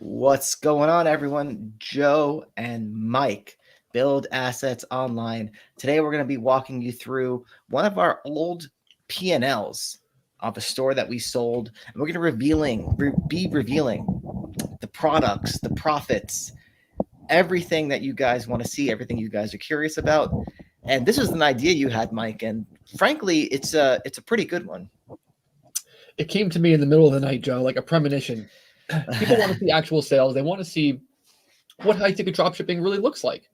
What's going on, everyone? Joe and Mike, Build Assets Online. Today, we're going to be walking you through one of our old P&Ls of a store that we sold, and we're going to be revealing the products, the profits, everything that you guys want to see, everything you guys are curious about. And this is an idea you had, Mike, and frankly, it's a pretty good one. It came to me in the middle of the night, Joe, like a premonition. People want to see actual sales. They want to see what high ticket dropshipping really looks like.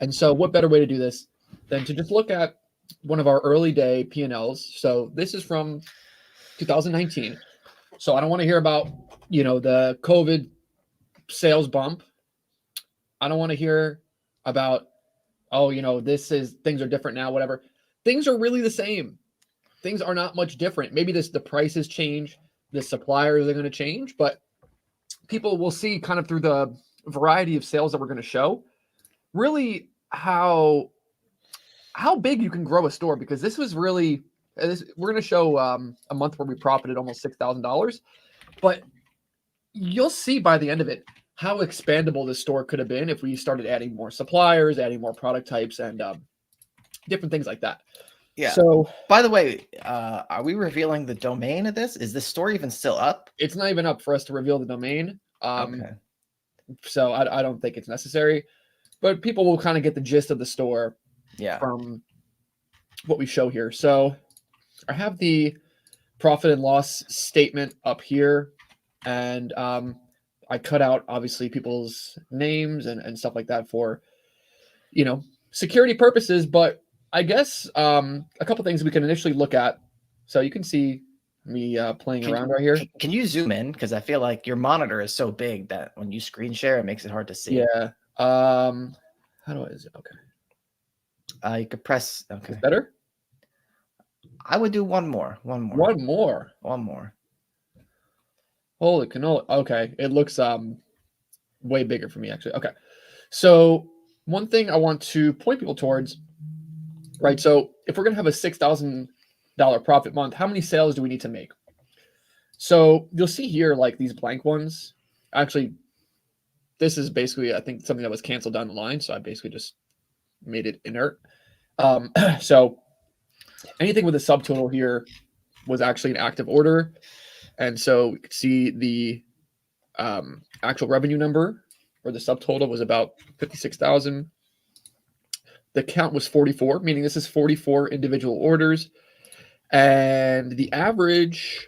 And so, what better way to do this than to just look at one of our early day P&Ls? So, this is from 2019. So, I don't want to hear about, the COVID sales bump. I don't want to hear about, this is things are different now, whatever. Things are really the same. Things are not much different. Maybe the prices change, the suppliers are going to change, but people will see kind of through the variety of sales that we're going to show, really how big you can grow a store. Because this was really we're going to show a month where we profited almost $6,000, but you'll see by the end of it how expandable this store could have been if we started adding more suppliers, adding more product types, and different things like that. Yeah. So, by the way, are we revealing the domain of this? Is this store even still up? it's not even up for us to reveal the domain. Okay. So I don't think it's necessary, but people will kind of get the gist of the store Yeah. from what we show here. So I have the profit and loss statement up here, and I cut out obviously people's names and stuff like that for security purposes. But I guess a couple things we can initially look at. So you can see me playing around right here. Can you zoom in? Because I feel like your monitor is so big that when you screen share, it makes it hard to see. Yeah. How do I? Okay. You could press. Okay. Is better? I would do one more. One more. Holy canola. Okay. It looks way bigger for me, actually. Okay. So one thing I want to point people towards, right? So if we're going to have a $6,000 profit month, how many sales do we need to make? So you'll see here, like these blank ones. Actually, this is basically, I think, something that was canceled down the line. So I basically just made it inert. So anything with a subtotal here was actually an active order. And so we could see the actual revenue number, or the subtotal, was about 56,000. The count was 44, meaning this is 44 individual orders. And the average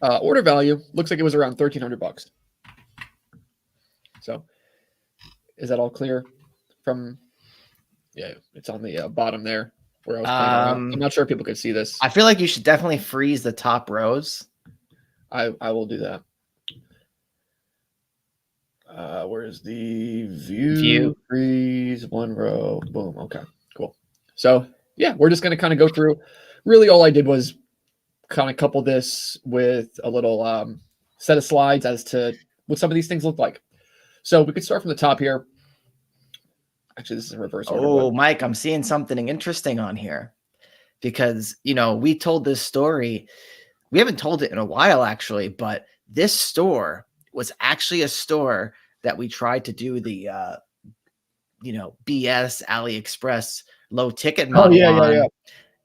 order value looks like it was around $1,300. So is that all clear from, yeah, it's on the bottom there where I was playing around. I'm not sure if people could see this. I feel like you should definitely freeze the top rows. I will do that. Where's the view? Freeze one row. Boom. Okay, cool. So yeah, we're just going to kind of go through. Really, all I did was kind of couple this with a little set of slides as to what some of these things look like. So we could start from the top here. Actually, this is in reverse order. Oh, Mike, I'm seeing something interesting on here, because we told this story. We haven't told it in a while, actually, but this store was actually a store that we tried to do the BS AliExpress low ticket model on. Yeah.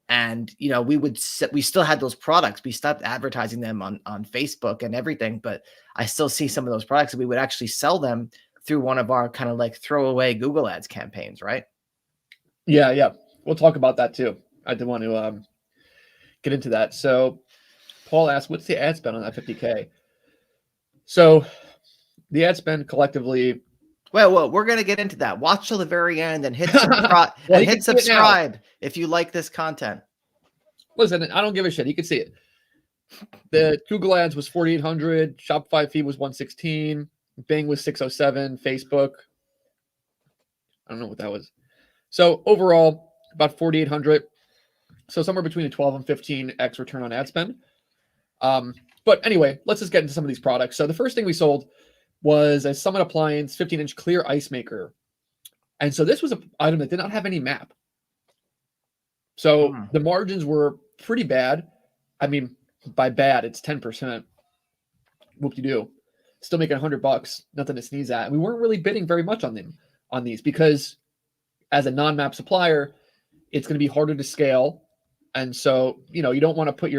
And we still had those products. We stopped advertising them on Facebook and everything, but I still see some of those products, and we would actually sell them through one of our kind of like throwaway Google Ads campaigns, right? Yeah. We'll talk about that too. I did want to get into that. So Paul asked, what's the ad spend on that 50K? So the ad spend collectively. Well, we're going to get into that. Watch till the very end and hit subscribe. And hit subscribe if you like this content. Listen, I don't give a shit. You can see it. The Google Ads was 4,800. Shopify fee was 116. Bing was 607. Facebook, I don't know what that was. So overall, about 4,800. So somewhere between a 12 and 15x return on ad spend. But anyway, let's just get into some of these products. So the first thing we sold was a Summit Appliance 15-inch clear ice maker. And so this was an item that did not have any map. So the margins were pretty bad. I mean, by bad, it's 10%. Whoop-de-doo. still making $100, nothing to sneeze at. And we weren't really bidding very much on these because as a non-map supplier, it's going to be harder to scale. And so, you don't want to put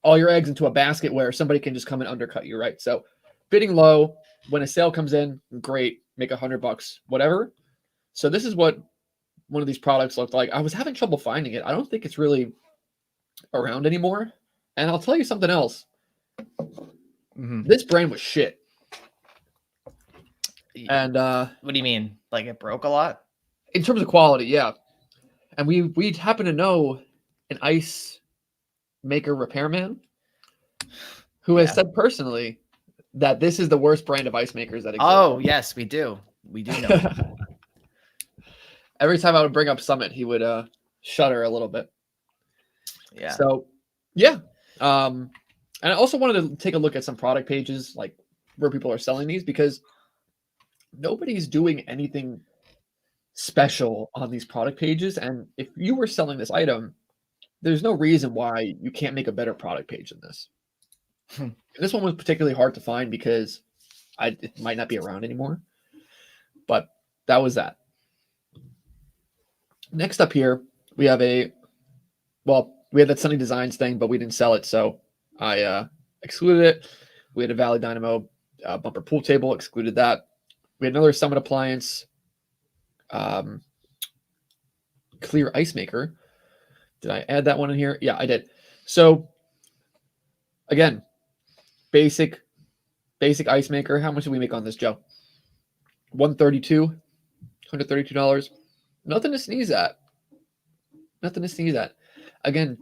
all your eggs into a basket where somebody can just come and undercut you, right? So bidding low, when a sale comes in, great, make $100, whatever. So this is what one of these products looked like. I was having trouble finding it. I don't think it's really around anymore. And I'll tell you something else. This brand was shit. And what do you mean? Like it broke a lot? In terms of quality, yeah. And we happen to know an ice maker repairman who has said personally that this is the worst brand of ice makers that exists. Oh, yes, we do. We do know. Every time I would bring up Summit, he would shudder a little bit. Yeah. So, yeah. And I also wanted to take a look at some product pages, like where people are selling these, because nobody's doing anything special on these product pages. And if you were selling this item, there's no reason why you can't make a better product page than this. And this one was particularly hard to find because it might not be around anymore. But that was that. Next up here, we have we had that Sunny Designs thing, but we didn't sell it, so I excluded it. We had a Valley Dynamo bumper pool table, excluded that. We had another Summit appliance, clear ice maker. Did I add that one in here? Yeah, I did. So again, basic ice maker. How much did we make on this, Joe? $132. Nothing to sneeze at. Again,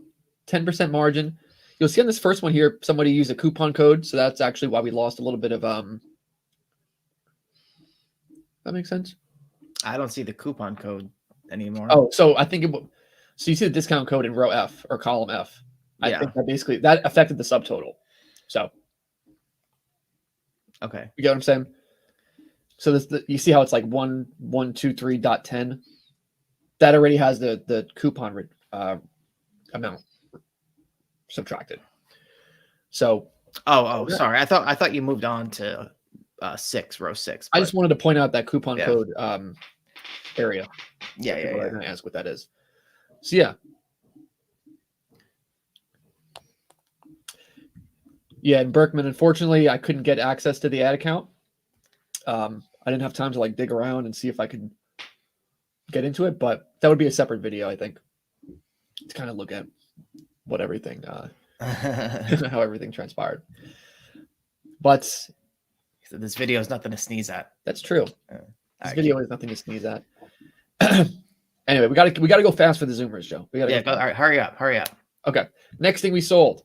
10% margin. You'll see on this first one here, somebody used a coupon code, so that's actually why we lost a little bit of that makes sense? I don't see the coupon code anymore. Oh, so I think so you see the discount code in row F or column F. I think that basically that affected the subtotal. So okay. You get what I'm saying? So you see how it's like 1123.10? That already has the coupon amount subtracted. So sorry. I thought you moved on to row 6. But I just wanted to point out that coupon code area. Yeah. I'm gonna ask what that is. So yeah. Yeah, and Berkman, unfortunately, I couldn't get access to the ad account. I didn't have time to like dig around and see if I could get into it, but that would be a separate video, I think, to kind of look at what everything, how everything transpired. But so this video is nothing to sneeze at. That's true. This video is nothing to sneeze at. Anyway, we gotta go fast for the Zoomers, Joe. We gotta go. All right, hurry up. Okay. Next thing we sold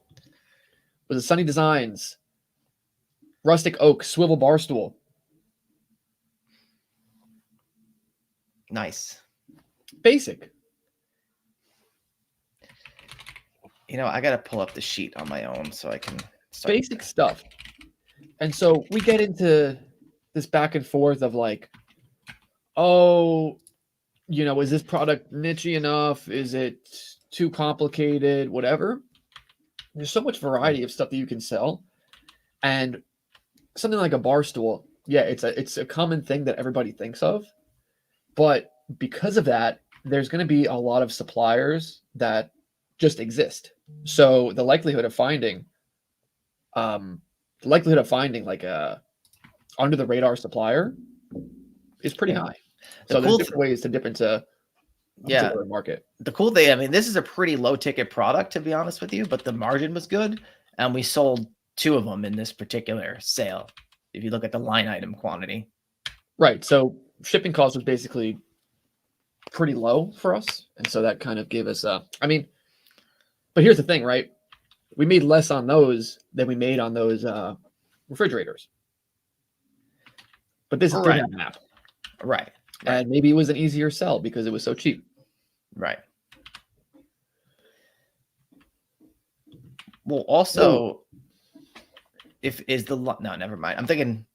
was a Sunny Designs rustic oak swivel bar stool. Nice. Basic. I got to pull up the sheet on my own so I can start. Basic stuff. And so we get into this back and forth of like, is this product niche-y enough? Is it too complicated? Whatever. There's so much variety of stuff that you can sell. And something like a bar stool, it's a common thing that everybody thinks of. But because of that, there's going to be a lot of suppliers that just exist. So the likelihood of finding like a under the radar supplier is pretty high. So there's different ways to dip into the market. The cool thing, this is a pretty low ticket product, to be honest with you, but the margin was good, and we sold 2 of them in this particular sale. If you look at the line item quantity, right? So shipping cost was basically pretty low for us, and so that kind of gave us but here's the thing, right? We made less on those than we made on those refrigerators. But this is a map. Right. And maybe it was an easier sell because it was so cheap. Right. Well, also, no, never mind. I'm thinking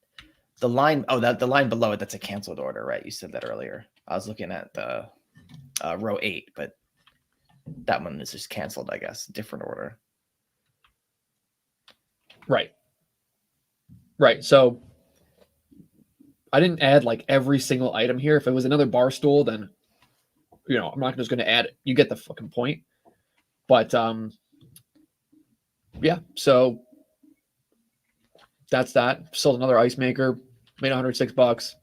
the line. Oh, the line below it. That's a canceled order, right? You said that earlier. I was looking at the row 8, but that one is just canceled, I guess. Different order. Right. Right. So I didn't add like every single item here. If it was another bar stool, then I'm not just going to add it. You get the fucking point. But yeah. So that's that. Sold another ice maker, made $106.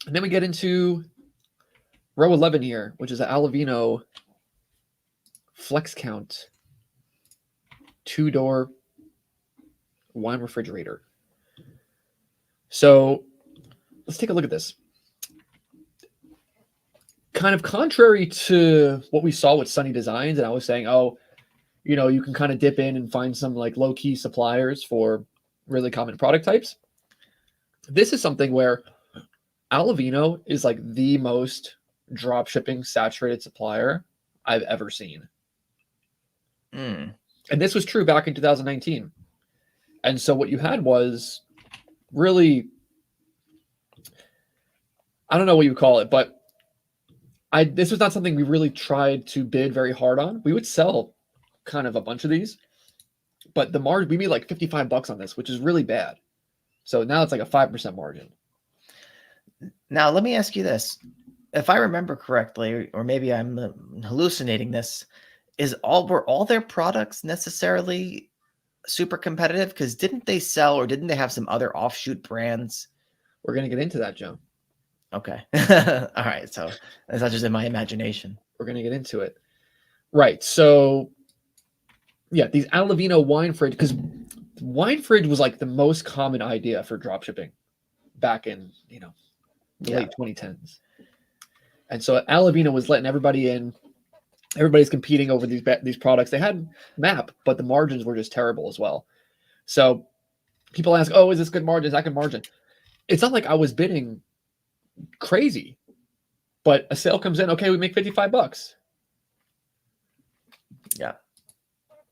And then we get into row 11 here, which is an Alavino Flex Count 2-door wine refrigerator. So let's take a look at this. Kind of contrary to what we saw with Sunny Designs, and I was saying, oh, you can kind of dip in and find some like low-key suppliers for really common product types. This is something where Alavino is like the most drop shipping saturated supplier I've ever seen. Mm. And this was true back in 2019. And so what you had was really, I don't know what you call it, but this was not something we really tried to bid very hard on. We would sell kind of a bunch of these, but the margin, we made like $55 on this, which is really bad. So now it's like a 5% margin. Now, let me ask you this. If I remember correctly, or maybe I'm hallucinating this, were all their products necessarily super competitive? Because didn't they sell, or didn't they have some other offshoot brands? We're going to get into that, Joe. Okay. All right. So that's not just in my imagination. We're going to get into it. Right. So yeah, these Alavino wine fridge, because wine fridge was like the most common idea for drop shipping back in, the late 2010s. And so Alavino was letting everybody in. Everybody's competing over these products. They had MAP, but the margins were just terrible as well. So people ask, oh, is this good margin? Is that good margin? It's not like I was bidding crazy, but a sale comes in. Okay, we make $55. Yeah.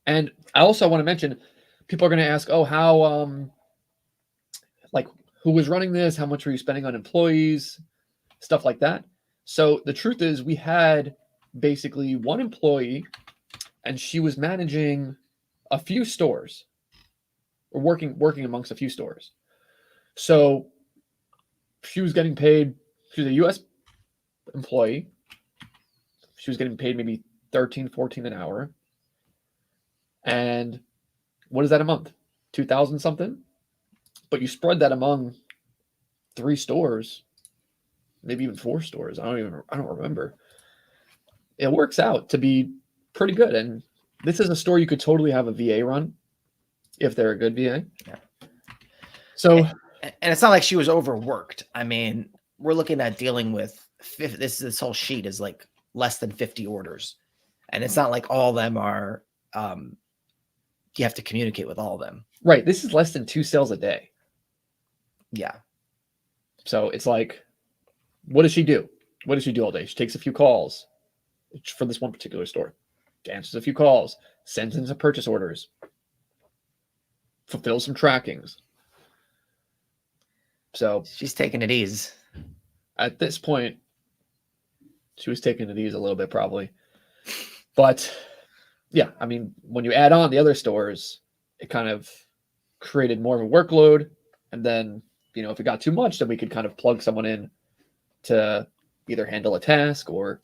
And I also want to mention, people are going to ask, oh, how, like, who was running this? How much were you spending on employees? Stuff like that. So the truth is, we had basically one employee, and she was managing a few stores, or working amongst a few stores. So she was getting paid. She was a U.S. employee. She was getting paid maybe $13-14 an hour. And what is that a month? 2,000 something? But you spread that among 3 stores, maybe even 4 stores. I don't remember. It works out to be pretty good. And this is a store you could totally have a VA run if they're a good VA. Yeah. So, and it's not like she was overworked. I mean, we're looking at dealing with this whole sheet is like less than 50 orders, and it's not like all of them are. You have to communicate with all of them. Right. This is less than 2 sales a day. Yeah. So it's like, what does she do? What does she do all day? She takes a few calls for this one particular store, answers a few calls, sends in some purchase orders, fulfills some trackings. So she's taking it easy. At this point, she was taking it easy a little bit probably. But yeah, I mean, when you add on the other stores, it kind of created more of a workload. And then, if it got too much, then we could kind of plug someone in to either handle a task or,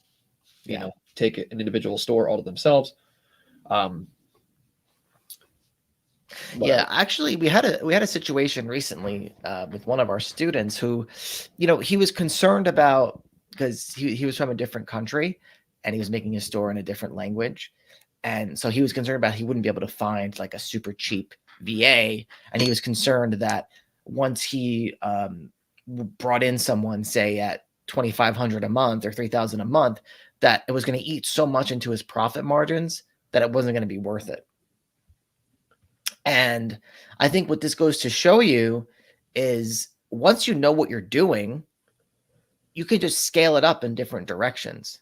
take an individual store all to themselves. Yeah, actually, we had a situation recently with one of our students who, he was concerned about, because he was from a different country and he was making a store in a different language. And so he was concerned about he wouldn't be able to find like a super cheap VA. And he was concerned that once he brought in someone, say at $2,500 a month or $3,000 a month, that it was going to eat so much into his profit margins that it wasn't going to be worth it. And I think what this goes to show you is once you know what you're doing, you can just scale it up in different directions.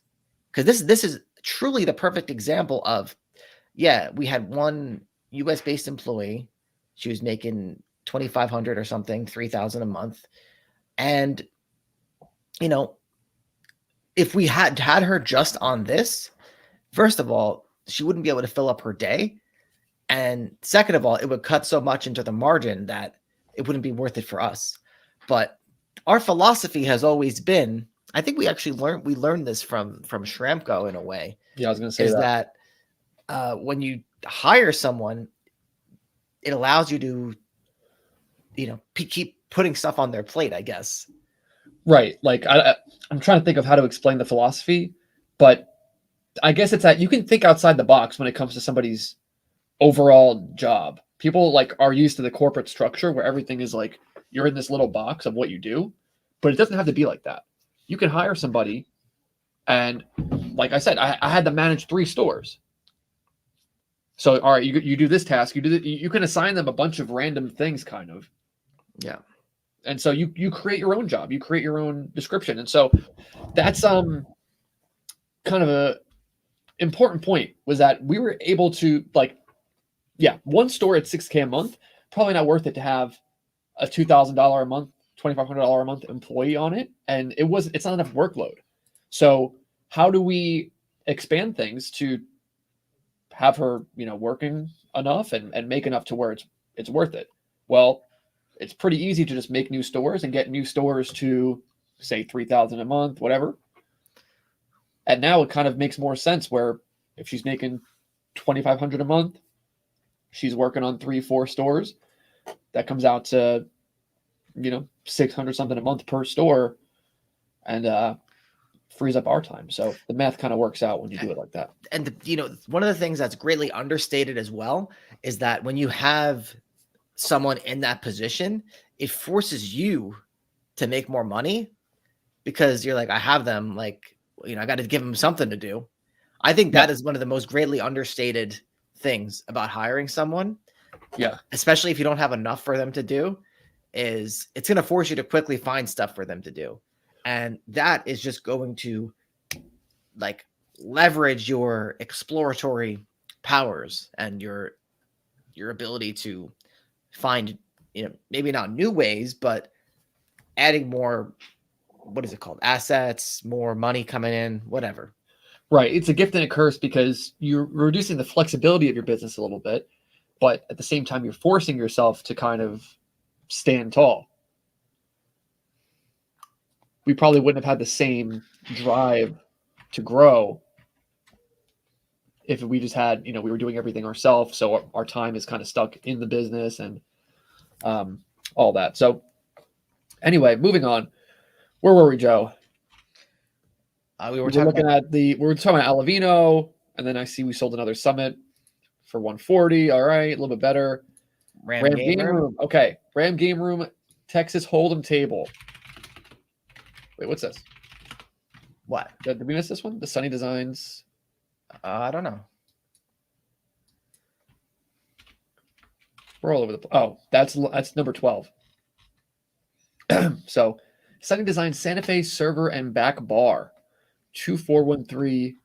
Because this is truly the perfect example of, we had one US based employee. She was making $2,500 or something, $3,000 a month. And, if we had her just on this, first of all, she wouldn't be able to fill up her day. And second of all, it would cut so much into the margin that it wouldn't be worth it for us. But our philosophy has always been, I think we actually learned this from Shramko in a way, Yeah, I was going to say is that. that when you hire someone, it allows you to, keep putting stuff on their plate, I guess. Right. Like I'm trying to think of how to explain the philosophy, but I guess it's that you can think outside the box when it comes to somebody's overall job. People like are used to the corporate structure where everything is like you're in this little box of what you do, but it doesn't have to be like that. You can hire somebody, and like I said, I had to manage 3 stores. So all right, you do this task, you can assign them a bunch of random things, kind of. Yeah. And so you create your own job, you create your own description, and so that's kind of a important point was that we were able to like, yeah, one store at $6K a month, probably not worth it to have a $2,000 a month, $2,500 a month employee on it, and it's not enough workload. So how do we expand things to have her, working enough and make enough to where it's worth it? Well, it's pretty easy to just make new stores and get new stores to say 3,000 a month, whatever. And now it kind of makes more sense where if she's making 2,500 a month, she's working on 3-4 stores, that comes out to 600 something a month per store, and frees up our time. So the math kind of works out when you do it like that. And one of the things that's greatly understated as well is that when you have someone in that position, it forces you to make more money because you're like, I have them, like, I got to give them something to do. I think that is one of the most greatly understated things about hiring someone. Yeah. Especially if you don't have enough for them to do, is it's going to force you to quickly find stuff for them to do. And that is just going to like leverage your exploratory powers and your ability to find, maybe not new ways, but adding more, what is it called? Assets, more money coming in, whatever. Right. It's a gift and a curse because you're reducing the flexibility of your business a little bit, but at the same time, you're forcing yourself to kind of stand tall. We probably wouldn't have had the same drive to grow if we just had, we were doing everything ourselves. So our time is kind of stuck in the business and all that. So anyway, moving on. Where were we, Joe? We were talking about Alavino, and then I see we sold another Summit for 140. All right, a little bit better. Ram Game Room. Okay, Ram Game Room, Texas Hold'em table. Wait, what's this? What? Did we miss this one? The Sunny Designs. I don't know. We're all over the. Oh, that's number 12. So, Sunny Designs Santa Fe server and back bar, 2413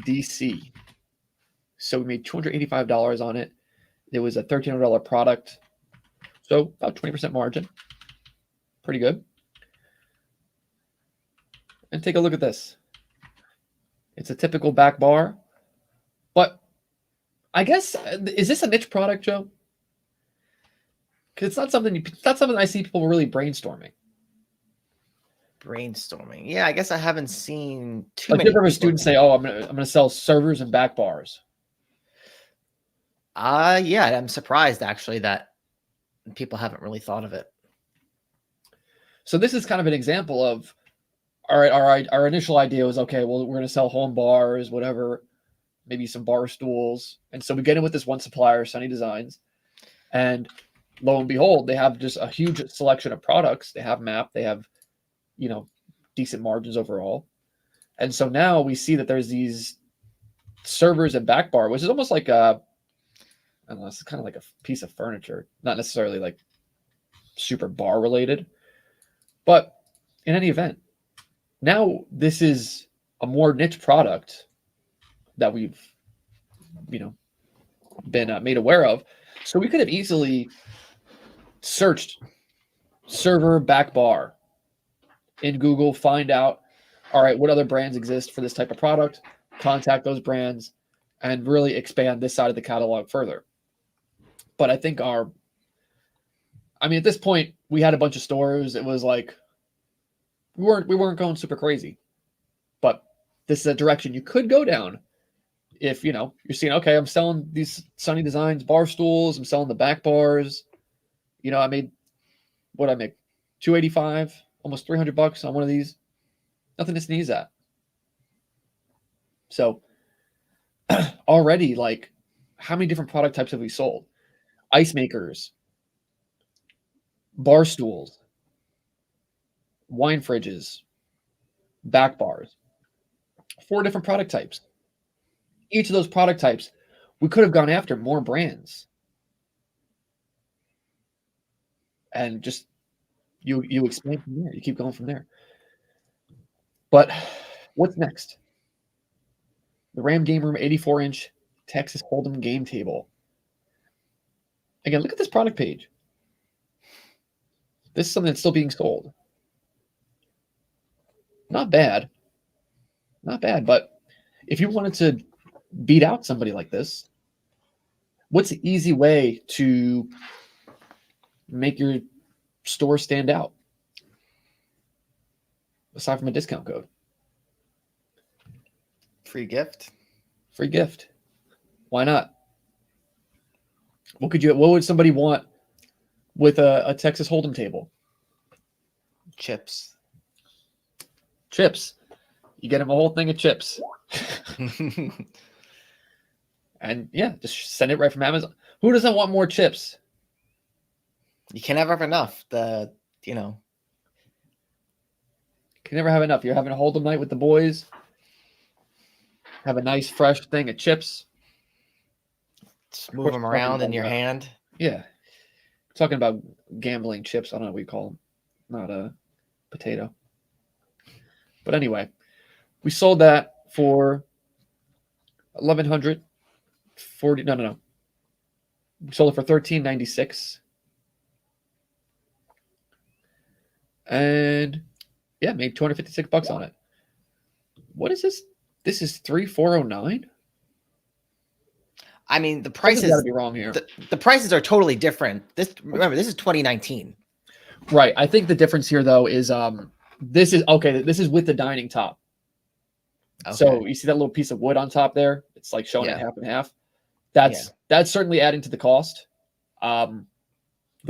DC. So we made $285 on it. It was a $1,300 product, so about 20% margin. Pretty good. And take a look at this. It's a typical back bar, but I guess, is this a niche product, Joe? Because it's not something I see people really brainstorming. Yeah, I guess I haven't seen too many. Different students say, "Oh, I'm gonna sell servers and back bars." Yeah, I'm surprised actually that people haven't really thought of it. So this is kind of an example of, all right, our initial idea was, okay, well, we're gonna sell home bars, whatever, maybe some bar stools, and so we get in with this one supplier, Sunny Designs, and lo and behold, they have just a huge selection of products. They have MAP, they have, decent margins overall. And so now we see that there's these servers and back bar, which is almost like I don't know, it's kind of like a piece of furniture, not necessarily like super bar related. But in any event, now this is a more niche product that we've, been made aware of. So we could have easily searched server back bar in Google, find out, all right, what other brands exist for this type of product, contact those brands, and really expand this side of the catalog further. But I think I mean, at this point, we had a bunch of stores. It was like we weren't going super crazy, but this is a direction you could go down if you're seeing, okay, I'm selling these Sunny Designs bar stools. I'm selling the back bars. I made what I make, 285, almost $300 on one of these. Nothing to sneeze at. So already, like, how many different product types have we sold? Ice makers, bar stools, wine fridges, back bars, 4 different product types. Each of those product types, we could have gone after more brands. And just you expand from there. You keep going from there. But what's next? The Ram Game Room 84-inch Texas Hold'em game table. Again, look at this product page. This is something that's still being sold. Not bad. Not bad, but if you wanted to beat out somebody like this, what's the easy way to make your store stand out? Aside from a discount code. Free gift. Free gift. Why not? What would somebody want with a Texas Hold'em table? Chips. Chips. You get them a whole thing of chips. And yeah, just send it right from Amazon. Who doesn't want more chips? You can never have enough. Can never have enough. You're having a Hold'em night with the boys. Have a nice fresh thing of chips. Just move them around in your hand. Yeah. Talking about gambling chips. I don't know what you call them. Not a potato. But anyway, we sold that for $1,140. No. We sold it for $1,396. And yeah, made $256 on it. What is this? This is $3,409. I mean, the prices got to be wrong here. The prices are totally different. Remember, this is 2019. Right. I think the difference here, though, is this is okay. This is with the dining top. Okay. So you see that little piece of wood on top there? It's like showing it half and half. That's certainly adding to the cost. The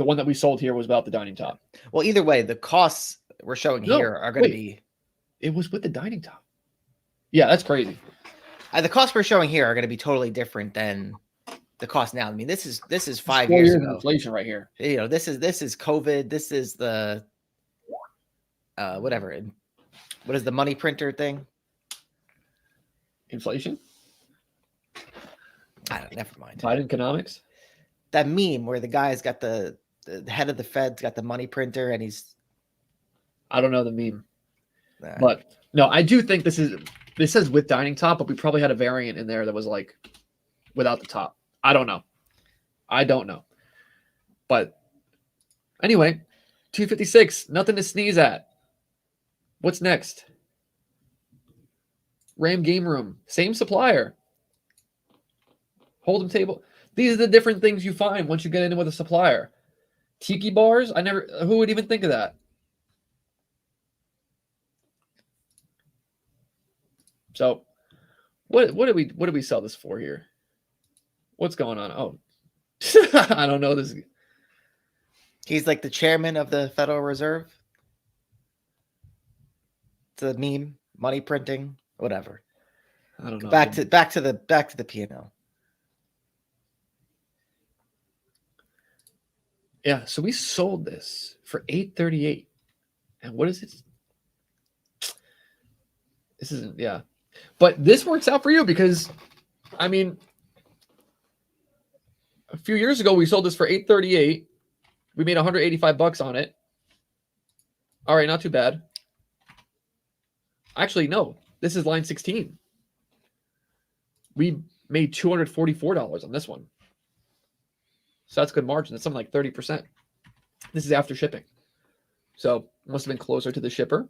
one that we sold here was about the dining top. Well, either way, the costs we're showing here are going to be. It was with the dining top. Yeah, that's crazy. The costs we're showing here are going to be totally different than the cost now. I mean, this is 5 years ago. Inflation right here. This is COVID. This is the whatever. What is the money printer thing? Inflation. Never mind. Biden economics. That meme where the guy's got the head of the Fed's got the money printer and he's. I don't know the meme, but no, I do think this says with dining top, but we probably had a variant in there that was like without the top. I don't know. But anyway, 256, nothing to sneeze at. What's next? Ram Game Room, same supplier. Hold'em table. These are the different things you find once you get in with a supplier. Tiki bars, who would even think of that? So, what did we sell this for here? What's going on? Oh, I don't know this. He's like the chairman of the Federal Reserve. The meme, money printing, whatever. I don't know. Back to the P&L. Yeah, so we sold this for $838, and what is it? This isn't but this works out for you because, I mean, a few years ago we sold this for $838. We made $185 on it. All right, not too bad. Actually, no, this is line 16. We made $244 on this one. So that's good margin. That's something like 30%. This is after shipping. So it must have been closer to the shipper.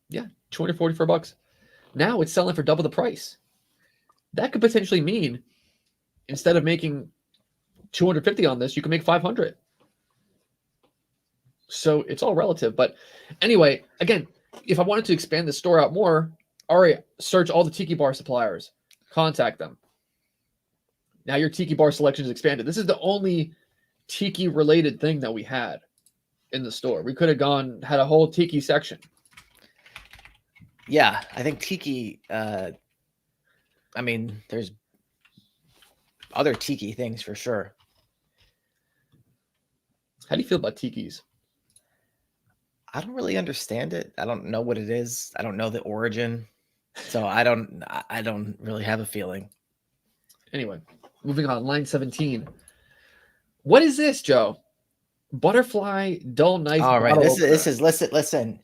Yeah, $244. Now it's selling for double the price. That could potentially mean instead of making 250 on this, you can make 500. So it's all relative. But anyway, again, if I wanted to expand the store out more, Ari, search all the tiki bar suppliers, contact them. Now your tiki bar selection is expanded. This is the only tiki related thing that we had in the store. We could have had a whole tiki section. Yeah, I think tiki, I mean, there's other tiki things for sure. How do you feel about tikis? I don't really understand it. I don't know what it is. I don't know the origin. So I don't really have a feeling. Anyway, moving on, line 17. What is this, Joe? Butterfly dull knife. All right, this is listen.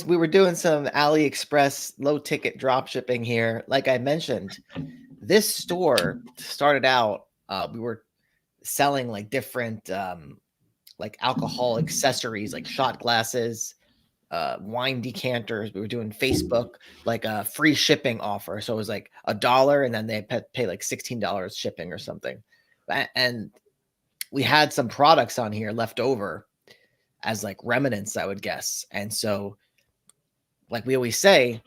We were doing some AliExpress low ticket drop shipping here. Like I mentioned, this store started out, we were selling like different like alcohol accessories, like shot glasses, wine decanters. We were doing Facebook like a free shipping offer. So it was like $1 and then they pay like $16 shipping or something. And we had some products on here left over as like remnants, I would guess. And so, like we always say,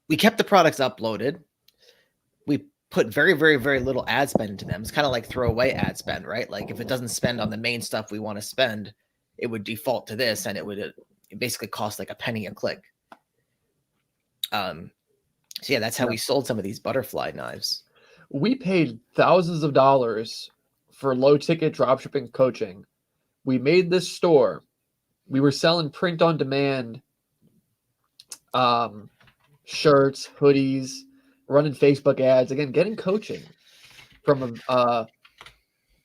we kept the products uploaded. We put very, very, very little ad spend into them. It's kind of like throwaway ad spend, right? Like if it doesn't spend on the main stuff we want to spend, it would default to this, and it basically cost like a penny a click. So yeah, that's how we sold some of these butterfly knives. We paid thousands of dollars for low ticket dropshipping coaching. We made this store. We were selling print on demand shirts, hoodies, running Facebook ads, again, getting coaching from a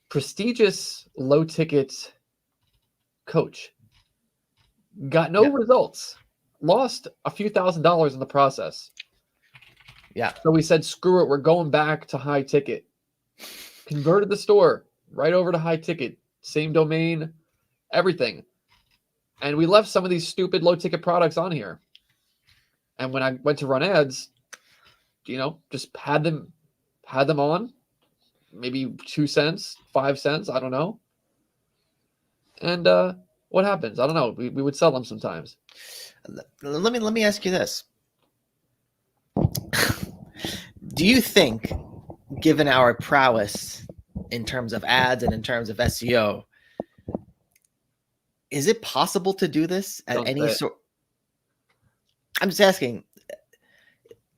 prestigious low ticket coach. Got no results. Lost a few $1,000s in the process. Yeah. So we said, screw it. We're going back to high ticket. Converted the store right over to high ticket. Same domain, everything. And we left some of these stupid low ticket products on here. And when I went to run ads, just had them on, maybe 2 cents, 5 cents, I don't know. And what happens? I don't know. We would sell them sometimes. Let me ask you this. Do you think, given our prowess in terms of ads and in terms of SEO, is it possible to do this at any sort? I'm just asking,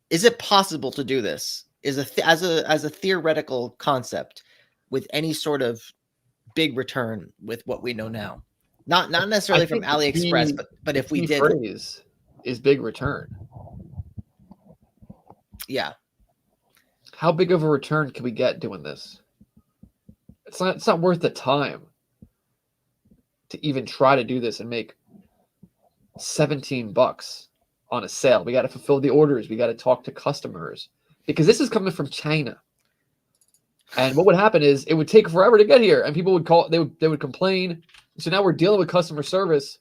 is it possible to do this as a theoretical concept with any sort of big return with what we know now? Not necessarily from AliExpress, but if we did, phrase is big return. Yeah. How big of a return can we get doing this? It's not worth the time to even try to do this and make $17 on a sale. We got to fulfill the orders. We got to talk to customers because this is coming from China. And what would happen is it would take forever to get here, and people would call. They would complain. So now we're dealing with customer service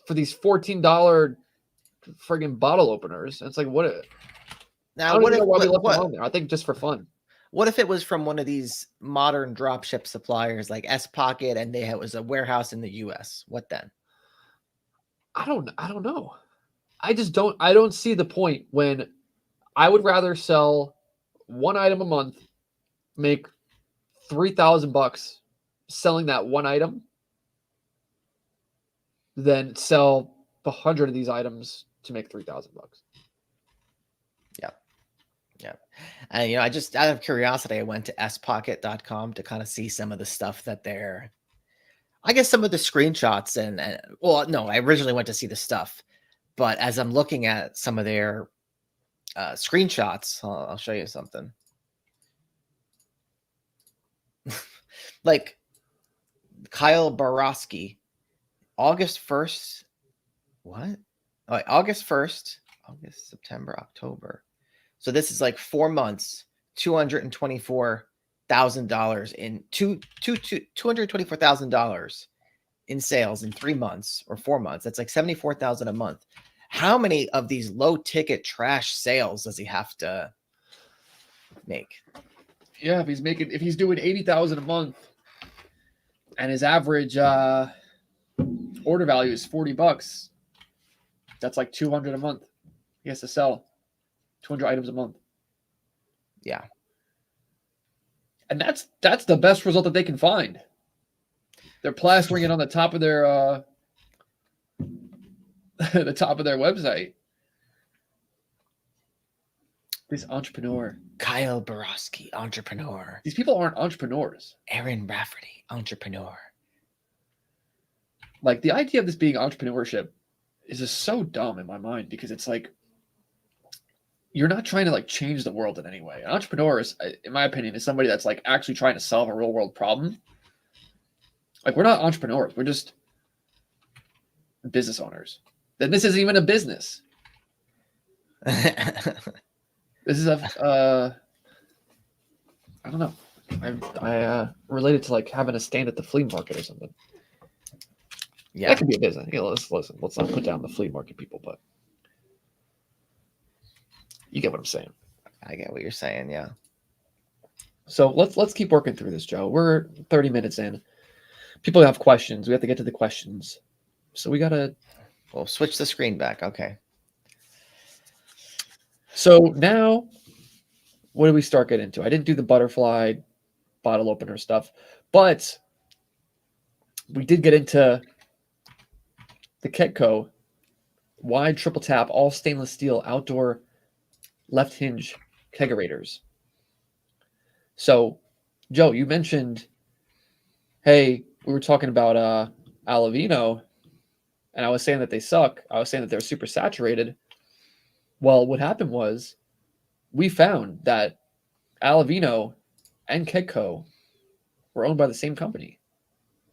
for these $14 friggin' bottle openers. And it's like, what? Now, what if we left them on there? I think just for fun. What if it was from one of these modern dropship suppliers like S Pocket, and it was a warehouse in the U.S.? What then? I don't know. I don't see the point when I would rather sell one item a month, make $3,000 selling that one item, than sell 100 of these items to make $3,000. Yeah. And, I just, out of curiosity, I went to spocket.com to kind of see some of the stuff that I guess some of the screenshots well, no, I originally went to see the stuff, but as I'm looking at some of their screenshots, I'll show you something. Like Kyle Borowski, August 1st. What? Oh, August 1st, August, September, October. So this is like 4 months, $224,000 in $224,000 in sales in 3 months or 4 months. That's like $74,000 a month. How many of these low ticket trash sales does he have to make? Yeah, if he's doing 80,000 a month, and his average order value is $40, that's like 200 a month. He has to sell 200 items a month. Yeah. And that's the best result that they can find. They're plastering it on the top of their the top of their website. This entrepreneur. Kyle Borowski, entrepreneur. These people aren't entrepreneurs. Aaron Rafferty, entrepreneur. Like, the idea of this being entrepreneurship is just so dumb in my mind, because it's like, you're not trying to like change the world in any way. An entrepreneur is, in my opinion, is somebody that's like actually trying to solve a real world problem. Like, we're not entrepreneurs. We're just business owners. Then this isn't even a business. This is a, I don't know. I relate it to like having a stand at the flea market or something. Yeah. That could be a business. You know, let's not put down the flea market people, but you get what I'm saying. I get what you're saying, yeah. So let's keep working through this, Joe. We're 30 minutes in. People have questions. We have to get to the questions. So we gotta. We'll switch the screen back. Okay. So now, what do we start getting into? I didn't do the butterfly bottle opener stuff, but we did get into the Ketco wide triple tap, all stainless steel outdoor left hinge kegerators. So, Joe, you mentioned, hey, we were talking about Alavino, and I was saying that they suck. I was saying that they're super saturated. Well, what happened was we found that Alavino and Ketco were owned by the same company.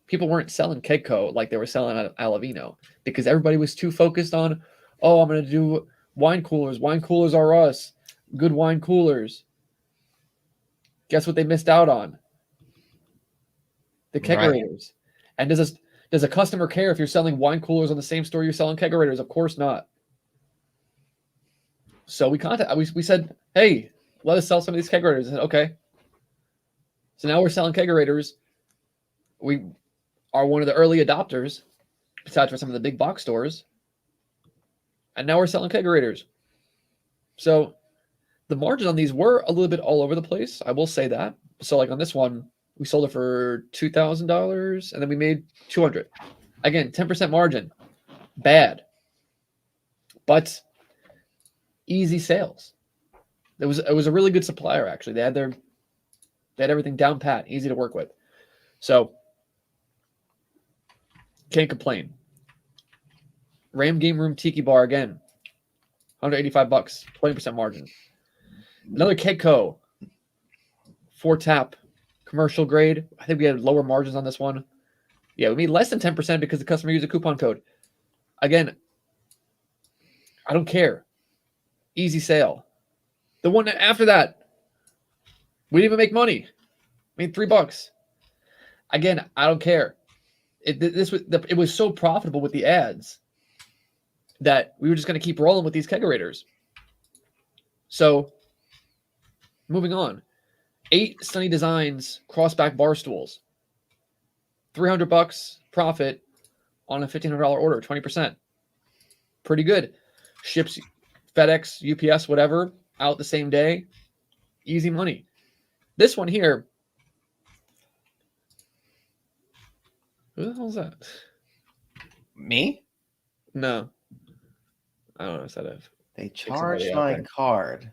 People weren't selling Ketco like they were selling Alavino, because everybody was too focused on, oh, I'm going to do wine coolers. Wine coolers are us. Good wine coolers. Guess what they missed out on? The kegerators. Right. And does a customer care if you're selling wine coolers on the same store you're selling kegerators? Of course not. So we said, hey, let us sell some of these kegerators. I said, okay. So now we're selling kegerators. We are one of the early adopters, besides for some of the big box stores. And now we're selling kegerators. So the margin on these were a little bit all over the place. I will say that. So like on this one, we sold it for $2,000 and then we made $200. Again, 10% margin. Bad. But easy sales. It was a really good supplier, actually. They had everything down pat, easy to work with. So can't complain. Ram Game Room Tiki Bar again. $185, 20% margin. Another Ketco 4-tap commercial grade. I think we had lower margins on this one. Yeah, we made less than 10% because the customer used a coupon code. Again, I don't care. Easy sale. The one after that, we didn't even make money. I made $3. Again, I don't care. It was so profitable with the ads that we were just going to keep rolling with these kegerators. So, moving on. 8 Sunny Designs crossback bar stools. $300 profit on a $1,500 order, 20%. Pretty good. Ships FedEx, UPS, whatever, out the same day. Easy money. This one here. Who the hell is that? Me? No. I don't know. Is that They charged my card.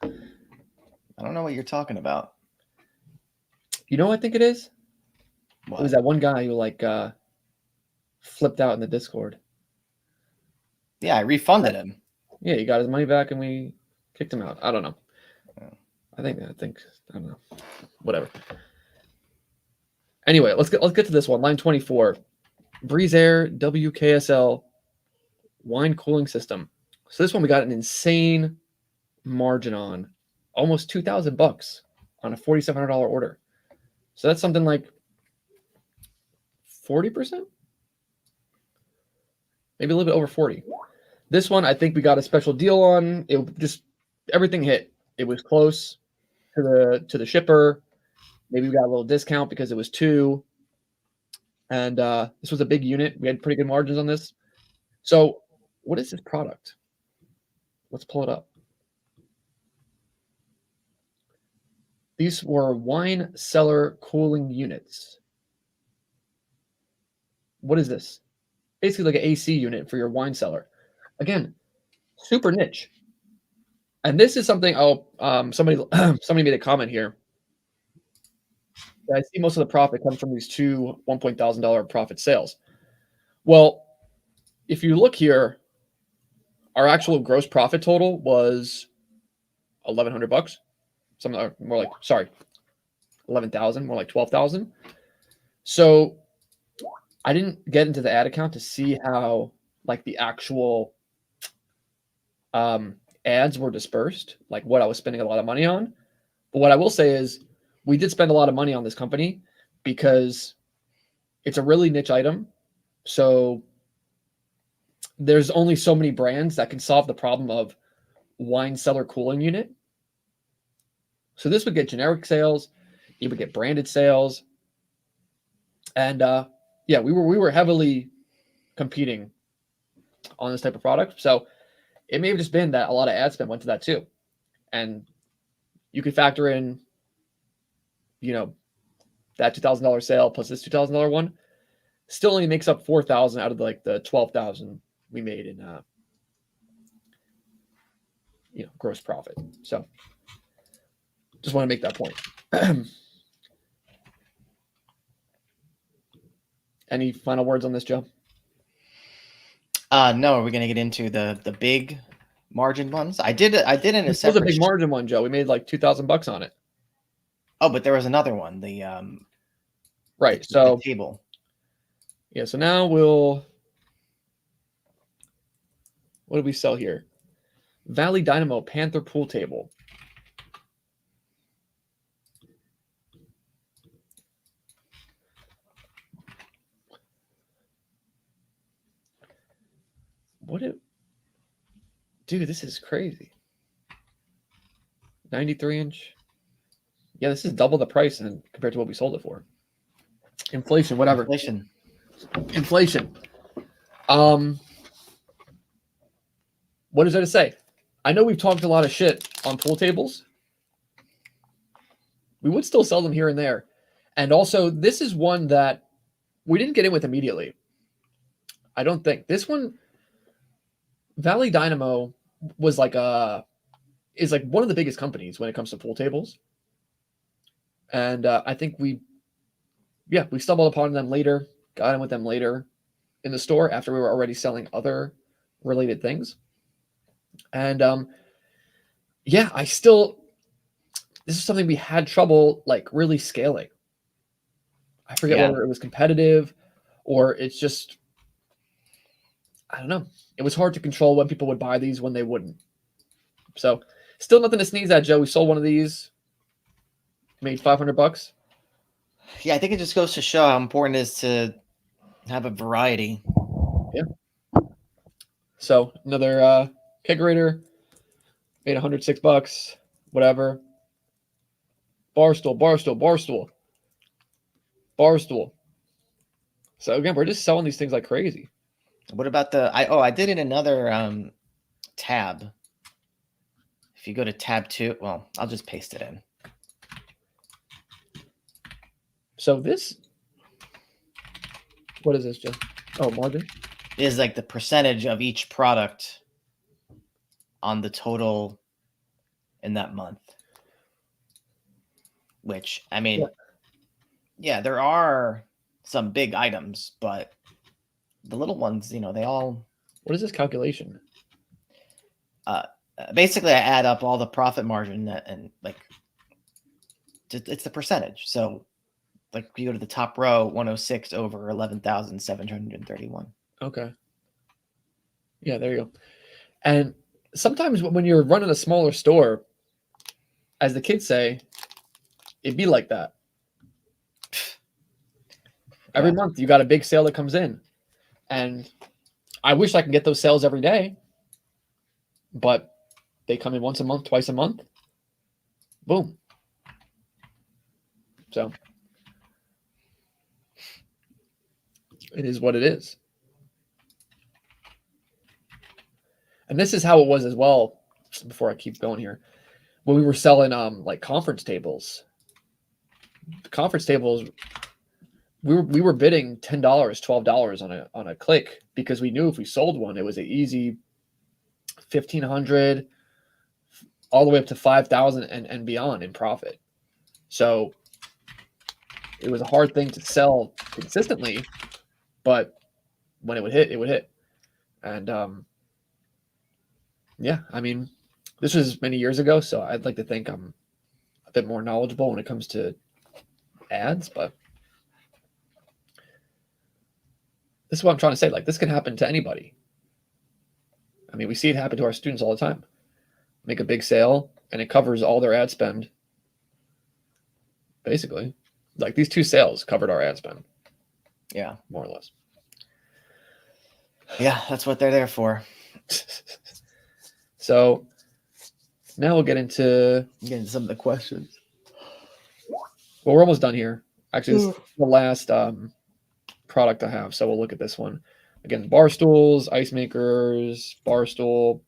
I don't know what you're talking about. You know what I think it is? What? It was that one guy who like flipped out in the Discord. Yeah, I refunded him. Yeah, he got his money back and we kicked him out. I don't know. Yeah. I think I don't know. Whatever. Anyway, let's get to this one. Line 24. Breeze Air WKSL wine cooling system. So this one we got an insane margin on. Almost $2,000 on a $4,700 order. So that's something like 40%? Maybe a little bit over 40. This one, I think we got a special deal on. It just, everything hit. It was close. to the shipper. Maybe we got a little discount because it was 2. And this was a big unit. We had pretty good margins on this. So what is this product? Let's pull it up. These were wine cellar cooling units. What is this? Basically like an AC unit for your wine cellar. Again, super niche. And this is something, somebody made a comment here. I see most of the profit comes from these 2 $1,000 profit sales. Well, if you look here, our actual gross profit total was $1,100. Something more like, sorry, 11,000, more like 12,000. So I didn't get into the ad account to see how like the actual ads were dispersed, like what I was spending a lot of money on. But what I will say is we did spend a lot of money on this company because it's a really niche item. So there's only so many brands that can solve the problem of wine cellar cooling unit. So this would get generic sales, you would get branded sales. And yeah, we were heavily competing on this type of product. So it may have just been that a lot of ad spend went to that too. And you could factor in, that $2,000 sale plus this $2,000 one still only makes up 4,000 out of like the 12,000 we made in gross profit. So just want to make that point. Any final words on this, Joe? No, are we gonna get into the big margin ones? I did in a This was a separate big margin one, Joe. We made like $2,000 on it. Oh, but there was another one. The right. the table. Yeah. So now what did we sell here? Valley Dynamo Panther pool table. Dude, this is crazy. 93-inch. Yeah, this is double the price compared to what we sold it for. Inflation, whatever. Inflation. What is there to say? I know we've talked a lot of shit on pool tables. We would still sell them here and there. And also, this is one that we didn't get in with immediately. I don't think. This one, Valley Dynamo is like one of the biggest companies when it comes to pool tables. And I think we stumbled upon them later, got in with them later in the store after we were already selling other related things. And this is something we had trouble like really scaling. I forget whether it was competitive or it's just, I don't know. It was hard to control when people would buy these, when they wouldn't. So still nothing to sneeze at, Joe. We sold one of these, made $500. Yeah, I think it just goes to show how important it is to have a variety. Yeah. So another kegerator, made $106, whatever. Barstool. So again, we're just selling these things like crazy. What about I did in another tab. If you go to tab 2, well, I'll just paste it in. So this, what is this, Joe? Oh, margin? Is like the percentage of each product on the total in that month. Which, I mean, yeah, there are some big items, but the little ones, they all... What is this calculation? Basically, I add up all the profit margin and like, it's the percentage. So, like, if you go to the top row, 106 over 11,731. Okay. Yeah, there you go. And sometimes when you're running a smaller store, as the kids say, it'd be like that. Every month you got a big sale that comes in. And I wish I can get those sales every day, but they come in once a month, twice a month. Boom. So it is what it is. And this is how it was as well. Before I keep going here, when we were selling like conference tables, we were bidding $10, $12 on a click, because we knew if we sold one, it was an easy 1,500 all the way up to 5,000 and beyond in profit. So it was a hard thing to sell consistently, but when it would hit, it would hit. And yeah, I mean, this was many years ago, so I'd like to think I'm a bit more knowledgeable when it comes to ads, but this is what I'm trying to say. Like, this can happen to anybody. I mean, we see it happen to our students all the time. Make a big sale, and it covers all their ad spend. Basically, like these 2 sales covered our ad spend. Yeah, more or less. Yeah, that's what they're there for. So now we'll get into some of the questions. Well, we're almost done here. Actually, this is the last product I have. So we'll look at this one. Again, bar stools, ice makers, bar stool,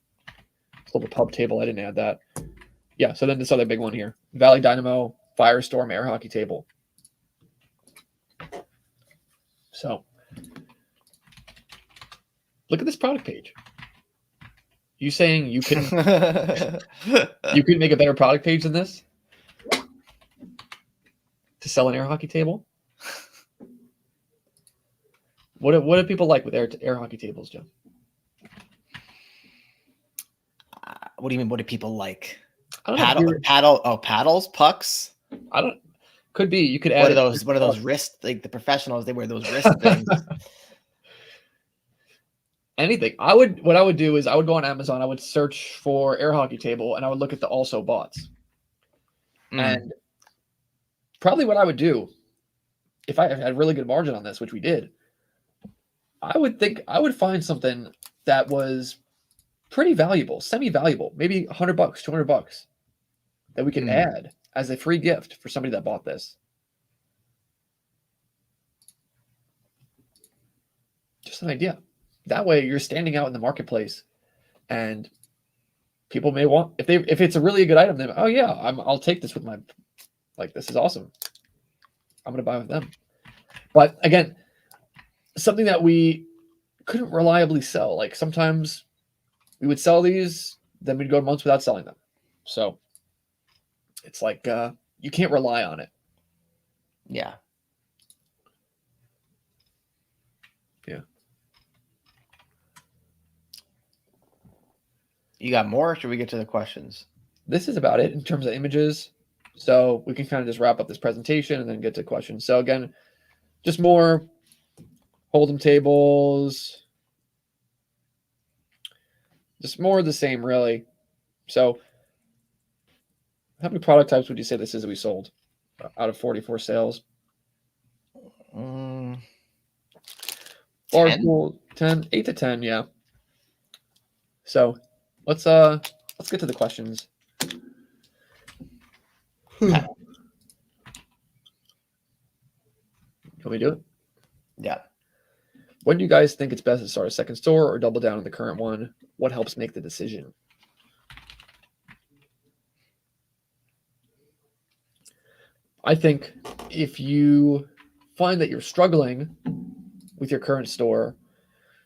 little pub table. I didn't add that. Yeah, so then this other big one here. Valley Dynamo Firestorm air hockey table. So look at this product page. You saying you can make a better product page than this to sell an air hockey table? What do people like with air hockey tables, Joe? What do you mean? What do people like? I don't know. Paddles, pucks. I don't. Could be. You could add. What are those wrist? Like the professionals, they wear those wrist things. Anything. What I would do is I would go on Amazon. I would search for air hockey table, and I would look at the also bots. And probably what I would do, if I had really good margin on this, which we did, I would find something that was pretty valuable, semi-valuable, maybe $100, $200, that we can add as a free gift for somebody that bought this. Just an idea. That way you're standing out in the marketplace, and people may want, if it's a really good item, then, oh yeah, I'll take this with my, like, this is awesome. I'm going to buy with them. But again, something that we couldn't reliably sell. Like sometimes we would sell these, then we'd go months without selling them. So it's like you can't rely on it. Yeah. Yeah. You got more, or should we get to the questions? This is about it in terms of images. So we can kind of just wrap up this presentation and then get to questions. So again, just more hold'em tables. Just more of the same, really. So how many product types would you say this is that we sold out of 44 sales? 10? 10, 8 to 10, yeah. So let's get to the questions. Can we do it? Yeah. When do you guys think it's best to start a second store or double down on the current one? What helps make the decision? I think if you find that you're struggling with your current store,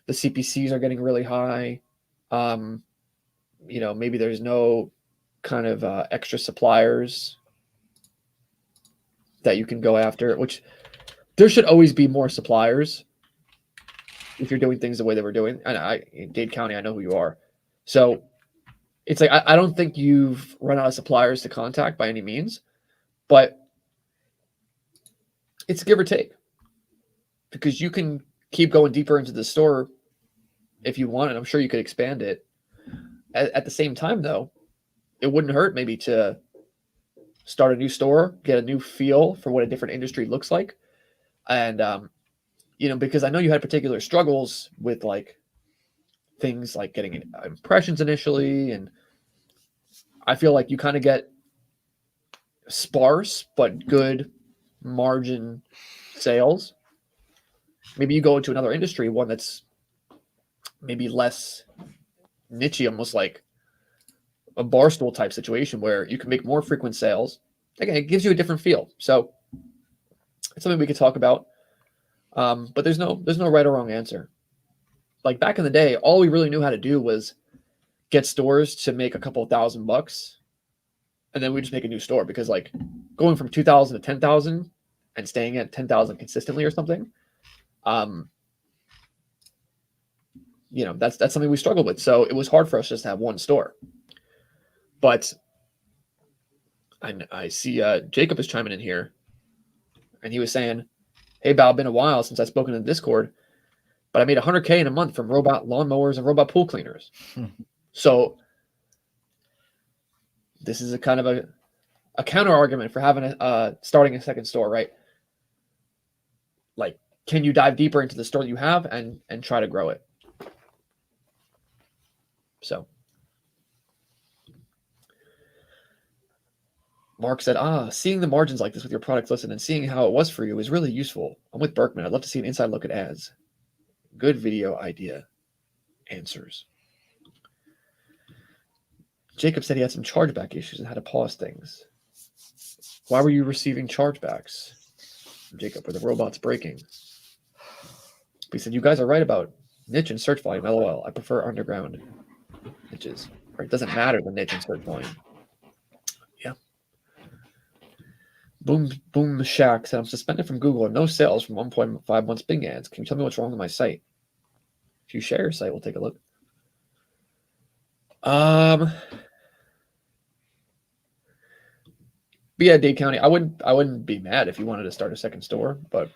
the CPCs are getting really high. Maybe there's no kind of extra suppliers that you can go after, which there should always be more suppliers if you're doing things the way that we're doing. And in Dade County, I know who you are. So it's like, I don't think you've run out of suppliers to contact by any means, but it's give or take, because you can keep going deeper into the store if you want, and I'm sure you could expand it. At the same time, though, it wouldn't hurt maybe to start a new store, get a new feel for what a different industry looks like. And, because I know you had particular struggles with like things like getting impressions initially. And I feel like you kind of get sparse, but good margin sales. Maybe you go into another industry, one that's maybe less niche, almost like a barstool type situation where you can make more frequent sales. Again, it gives you a different feel. So it's something we could talk about. But there's no right or wrong answer. Like back in the day, all we really knew how to do was get stores to make a couple of $1,000, and then we just make a new store, because like going from 2,000 to 10,000 and staying at 10,000 consistently or something, that's something we struggled with. So it was hard for us just to have one store. But I see Jacob is chiming in here, and he was saying, "Hey, Bob, been a while since I've spoken in Discord, but I made $100K in a month from robot lawnmowers and robot pool cleaners." So this is a kind of a counter argument for having starting a second store, right? Like, can you dive deeper into the store that you have and try to grow it? So Mark said, seeing the margins like this with your product listed and seeing how it was for you is really useful. I'm with Berkman. I'd love to see an inside look at ads. Good video idea. Answers. Jacob said he had some chargeback issues and had to pause things. Why were you receiving chargebacks? Jacob, were the robots breaking? He said, you guys are right about niche and search volume. LOL. I prefer underground niches. Or it doesn't matter the niche and search volume. Yeah. Boom Shack said, I'm suspended from Google and no sales from 1.5 months Bing ads. Can you tell me what's wrong with my site? If you share your site, we'll take a look. But yeah, Dade County, I wouldn't be mad if you wanted to start a second store, but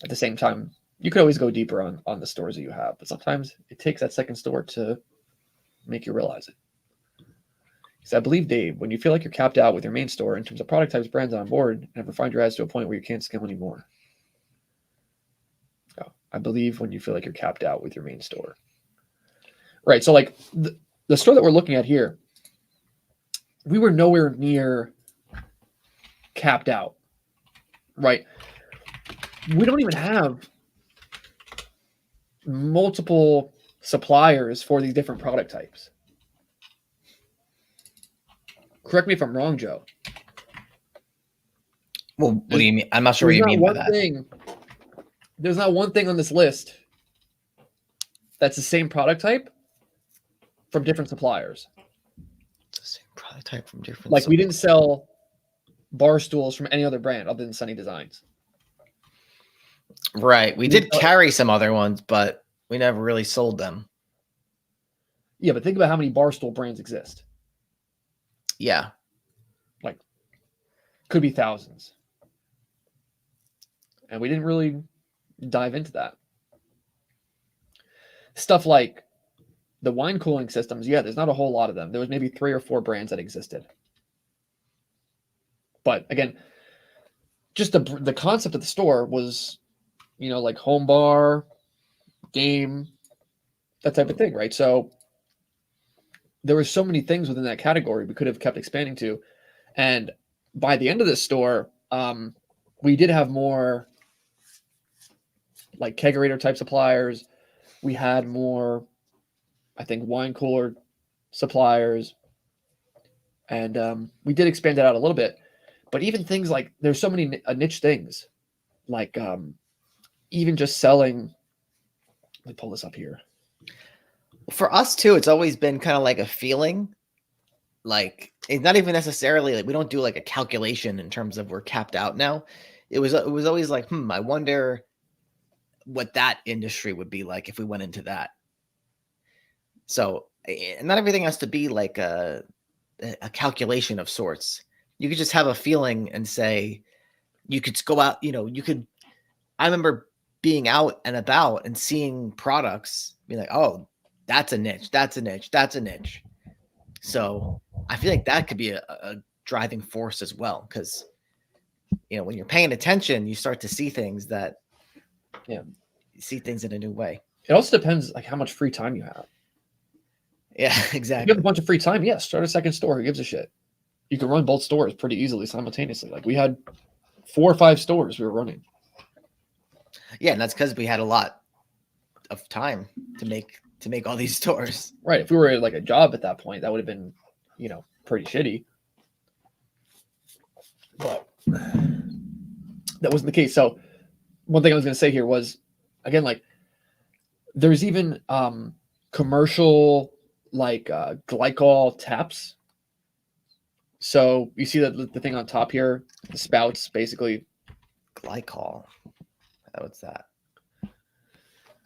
at the same time, you could always go deeper on the stores that you have. But sometimes it takes that second store to make you realize it. So I believe, Dave, when you feel like you're capped out with your main store in terms of product types, brands on board, and refined your ads to a point where you can't scale anymore. So I believe when you feel like you're capped out with your main store. Right. So like the store that we're looking at here, we were nowhere near capped out. Right. We don't even have multiple suppliers for these different product types. Correct me if I'm wrong, Joe. Well, what do you mean? I'm not sure what you mean by that. There's not one thing on this list that's the same product type from different suppliers. It's the same product type from different suppliers. We didn't sell bar stools from any other brand other than Sunny Designs. Right. We did carry some other ones, but we never really sold them. Yeah, but think about how many bar stool brands exist. Yeah. Like, could be thousands. And we didn't really dive into that. Stuff like the wine cooling systems, yeah, there's not a whole lot of them. There was maybe 3 or 4 brands that existed. But again, just the concept of the store was, like home bar, game, that type of thing, right? So there were so many things within that category we could have kept expanding to. And by the end of this store, we did have more like kegerator type suppliers. We had more, I think, wine cooler suppliers. And we did expand it out a little bit. But even things like, there's so many niche things, like even just selling. Let me pull this up here. For us too, it's always been kind of like a feeling. Like, it's not even necessarily like we don't do like a calculation in terms of we're capped out now. It was always like, I wonder what that industry would be like if we went into that. So not everything has to be like a calculation of sorts. You could just have a feeling and say, you could go out, I remember being out and about and seeing products, be like, oh, that's a niche, that's a niche, that's a niche. So I feel like that could be a driving force as well. Because, when you're paying attention, you start to see things that, you see things in a new way. It also depends like how much free time you have. Yeah, exactly. If you have a bunch of free time, start a second store. Who gives a shit? You can run both stores pretty easily simultaneously. Like we had 4 or 5 stores we were running. Yeah, and that's because we had a lot of time to make all these stores. Right. If we were like a job at that point, that would have been, pretty shitty. But that wasn't the case. So one thing I was going to say here was, again, like there's even commercial like glycol taps. So you see that the thing on top here, the spouts, basically. Glycol. What's that?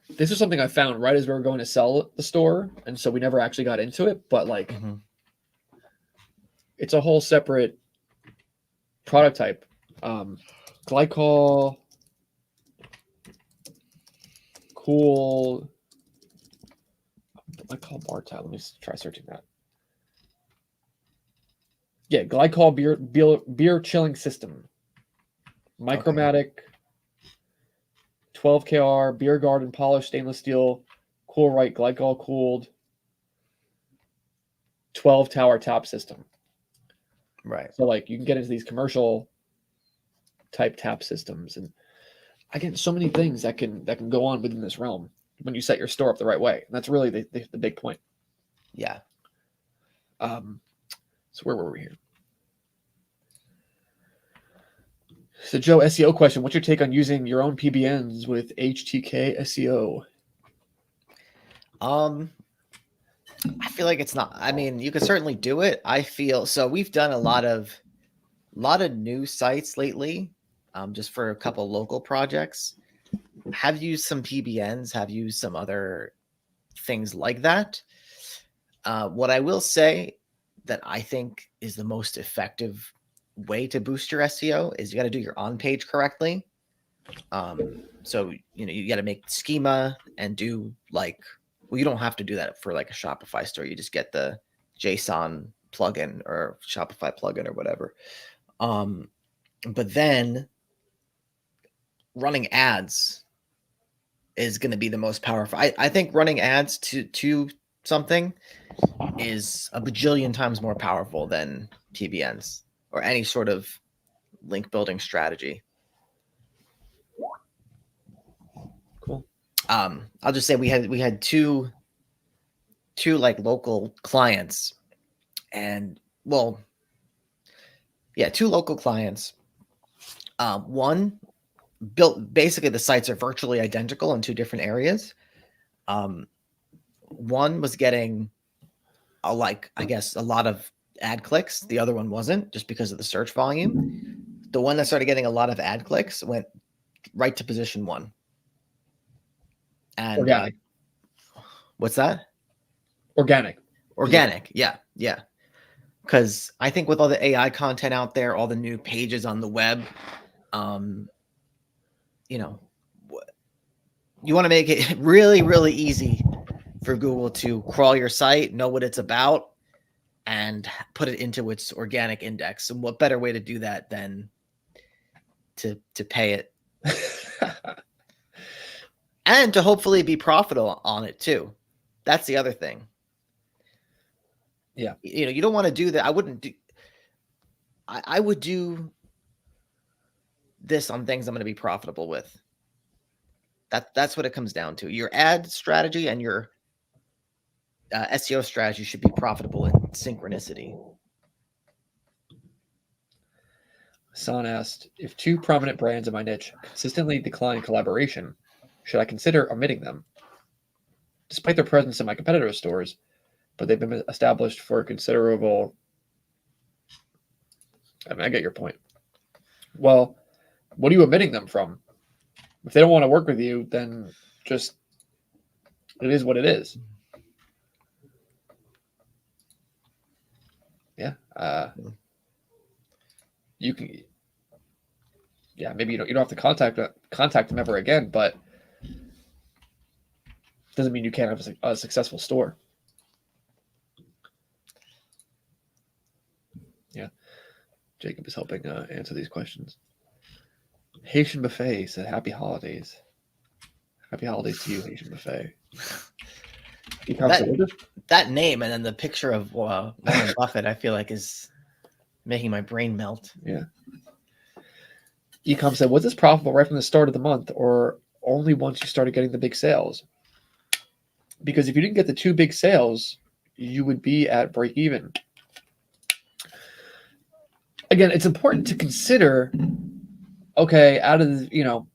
This is something I found right as we were going to sell at the store, and so we never actually got into it. But like, it's a whole separate product type. Glycol, cool. Glycol bar tab. Let me try searching that. Yeah, glycol beer chilling system. Micromatic, 12 kR, beer garden polished stainless steel, cool right glycol cooled, 12 tower tap system. Right. So like you can get into these commercial type tap systems, and again, so many things that can go on within this realm when you set your store up the right way. And that's really the big point. Yeah. So where were we here? So Joe, SEO question. What's your take on using your own PBNs with HTK SEO? I feel like it's not. I mean, you could certainly do it. I feel so. We've done a lot of new sites lately, just for a couple local projects. Have used some PBNs. Have used some other things like that. What I will say that I think is the most effective way to boost your SEO is you got to do your on page correctly. So you got to make schema and do like. Well, you don't have to do that for like a Shopify store. You just get the JSON plugin or Shopify plugin or whatever. But then running ads is going to be the most powerful. I think running ads to something is a bajillion times more powerful than PBNs or any sort of link building strategy. Cool. I'll just say we had two like local clients, and two local clients. One built basically the sites are virtually identical in two different areas. One was getting a lot of ad clicks. The other one wasn't, just because of the search volume. The one that started getting a lot of ad clicks went right to position 1. And organic. What's that? Organic. Yeah. Because I think with all the AI content out there, all the new pages on the web, you want to make it really, really easy for Google to crawl your site, know what it's about, and put it into its organic index. And what better way to do that than to pay it and to hopefully be profitable on it too. That's the other thing. Yeah. You don't want to do that. I would do this on things I'm going to be profitable with. That's what it comes down to. Your ad strategy and your SEO strategy should be profitable in synchronicity. Hassan asked, if 2 prominent brands in my niche consistently decline collaboration, should I consider omitting them? Despite their presence in my competitors' stores, but they've been established for a considerable... I mean, I get your point. Well, what are you omitting them from? If they don't want to work with you, then just it is what it is. Yeah. You can. Yeah, maybe you don't have to contact them ever again, but doesn't mean you can't have a successful store. Yeah. Jacob is helping answer these questions. Haitian Buffet said, "Happy holidays." Happy holidays to you, Haitian Buffet. That name and then the picture of Warren Buffett, I feel like is making my brain melt. Yeah. Ecom said, was this profitable right from the start of the month or only once you started getting the big sales? Because if you didn't get the 2 big sales, you would be at break even. Again, it's important to consider, okay, out of the,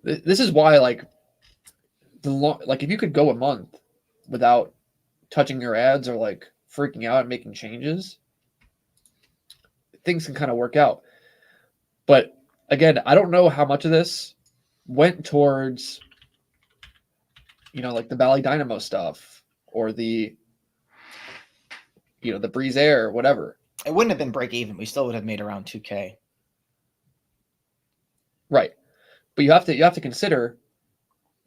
this is why, like, if you could go a month without touching your ads or like freaking out and making changes, things can kind of work out. But again, I don't know how much of this went towards, like the Valley Dynamo stuff or the Breeze Air, whatever. It wouldn't have been break even. We still would have made around 2K. Right. But you have to consider,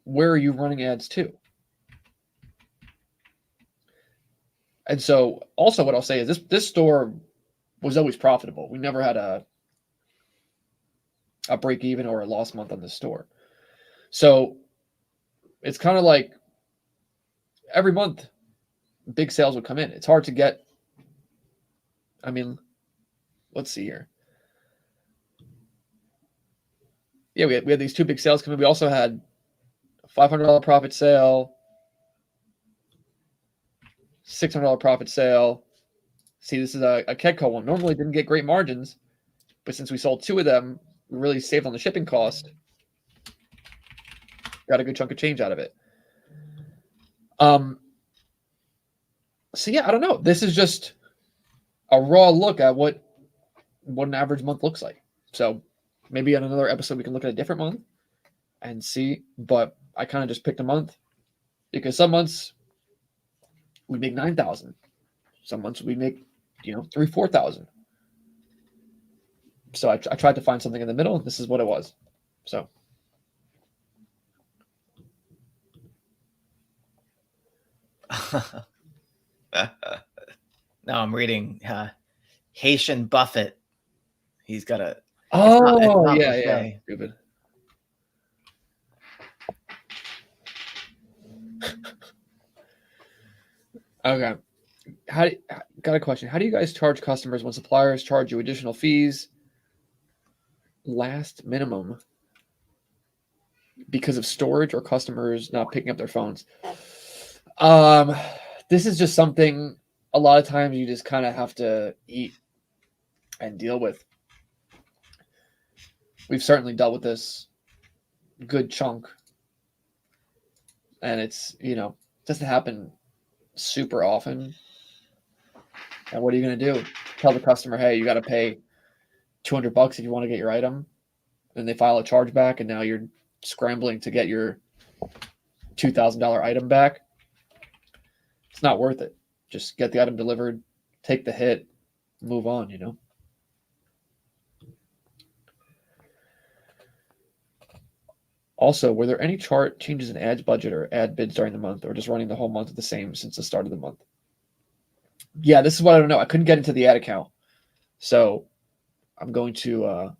where are you running ads to? And so also what I'll say is this store was always profitable. We never had a break even or a loss month on this store. So it's kind of like every month big sales would come in. It's hard to get. I mean, let's see here. Yeah, we had these 2 big sales come in. We also had a $500 profit sale, $600 profit sale. See, this is a Kegco one. Normally didn't get great margins, but since we sold 2 of them, we really saved on the shipping cost. Got a good chunk of change out of it. So yeah, I don't know. This is just a raw look at what an average month looks like. So maybe on another episode we can look at a different month and see. But I kind of just picked a month because some months we make 9,000. Some months we make 3,000-4,000. So I tried to find something in the middle. This is what it was. So. Now I'm reading Haitian Buffett. He's got a. Oh, yeah. Stupid. Okay. Got a question. How do you guys charge customers when suppliers charge you additional fees last minimum because of storage or customers not picking up their phones? This is just something a lot of times you just kind of have to eat and deal with. We've certainly dealt with this good chunk, and it's doesn't happen super often. And what are you going to do? Tell the customer, hey, you got to pay $200 if you want to get your item. And they file a chargeback, and now you're scrambling to get your $2,000 item back. It's not worth it. Just get the item delivered, take the hit, move on, Also, were there any chart changes in ads budget or ad bids during the month, or just running the whole month the same since the start of the month? Yeah, this is what I don't know. I couldn't get into the ad account. So I'm going to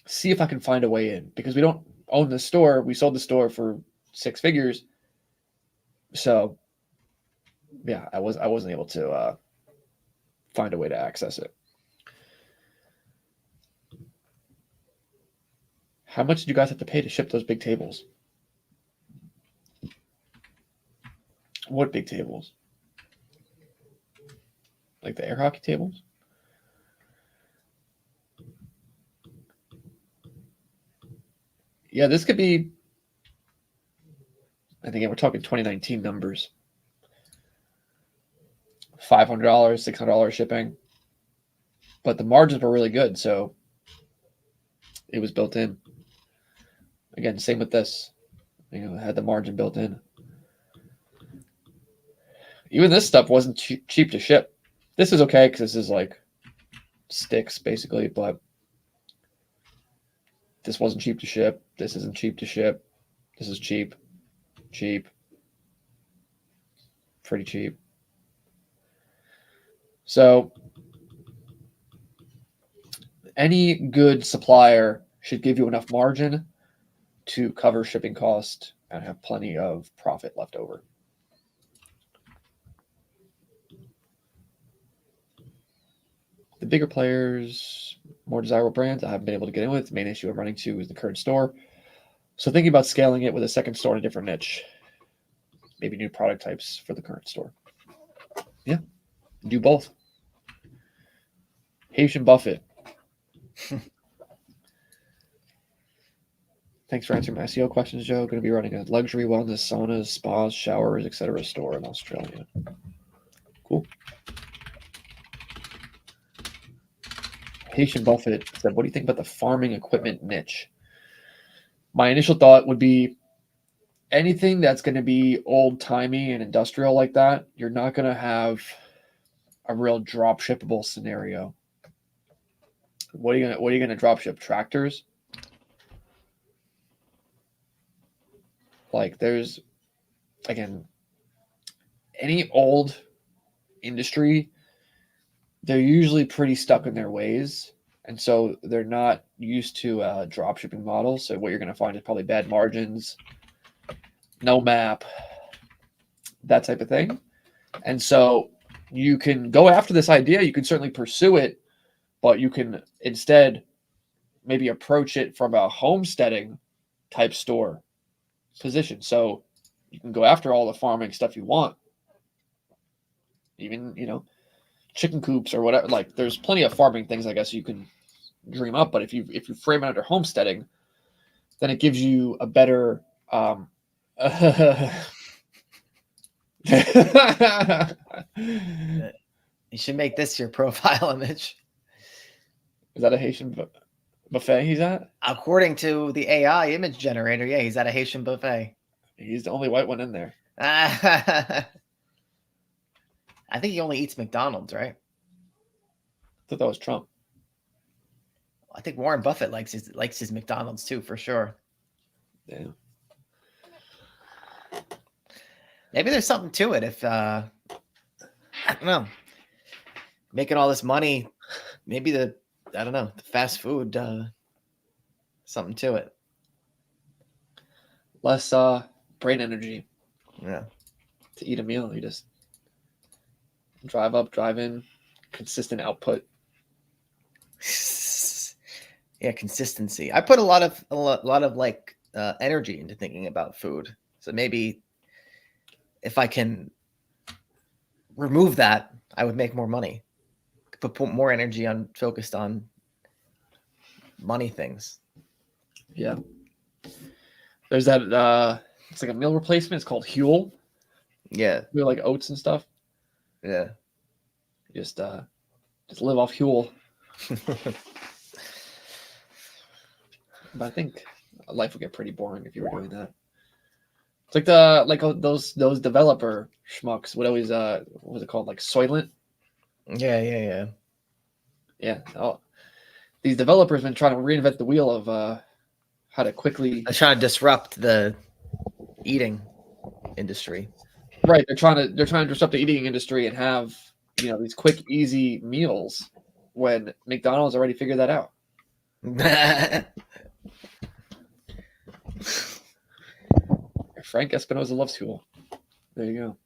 see if I can find a way in, because we don't own the store. We sold the store for 6 figures. So yeah, I wasn't able to find a way to access it. How much did you guys have to pay to ship those big tables? What big tables? Like the air hockey tables? Yeah, this could be, and again, we're talking 2019 numbers. $500, $600 shipping. But the margins were really good, so it was built in. Again, same with this. It had the margin built in. Even this stuff wasn't cheap to ship. This is okay because this is like sticks, basically, but this wasn't cheap to ship. This isn't cheap to ship. This is cheap. Cheap. Pretty cheap. So any good supplier should give you enough margin to cover shipping cost and have plenty of profit left over. The bigger players, more desirable brands I haven't been able to get in with. The main issue I'm running to is the current store. So thinking about scaling it with a second store in a different niche. Maybe new product types for the current store. Yeah, do both. Haitian Buffett. Thanks for answering my SEO questions, Joe. Going to be running a luxury wellness, saunas, spas, showers, etc. store in Australia. Cool. Haitian Buffett said, what do you think about the farming equipment niche? My initial thought would be anything that's going to be old-timey and industrial like that, you're not going to have a real drop shippable scenario. What are you gonna drop ship? Tractors? Like there's again any old industry, they're usually pretty stuck in their ways. And so they're not used to drop shipping models. So what you're gonna find is probably bad margins, no map, that type of thing. And so you can go after this idea, you can certainly pursue it, but you can instead maybe approach it from a homesteading type store position. So you can go after all the farming stuff you want. Even, chicken coops or whatever. Like there's plenty of farming things I guess you can dream up, but if you frame it under homesteading, then it gives you a better You should make this your profile image. Is that a Haitian buffet he's at? According to the AI image generator, yeah, he's at a Haitian buffet. He's the only white one in there. I think he only eats McDonald's, right? I thought that was Trump. I think Warren Buffett likes his McDonald's too, for sure. Yeah. Maybe there's something to it. If I don't know, making all this money, maybe the fast food, something to it. Less brain energy. Yeah. To eat a meal, you just drive up, drive in, consistent output. Yeah, consistency. I put a lot of like energy into thinking about food. So maybe if I can remove that, I would make more money. Put more energy focused on money things. Yeah. There's that it's like a meal replacement. It's called Huel. Yeah. Like oats and stuff. Yeah. Just live off Huel. But I think life would get pretty boring if you were doing that. It's like those developer schmucks would always what was it called, like Soylent? Yeah. These developers been trying to reinvent the wheel of how to quickly. They're trying to disrupt the eating industry. Right, they're trying to disrupt the eating industry and have these quick, easy meals when McDonald's already figured that out. Frank Espinosa loves Huel. There you go.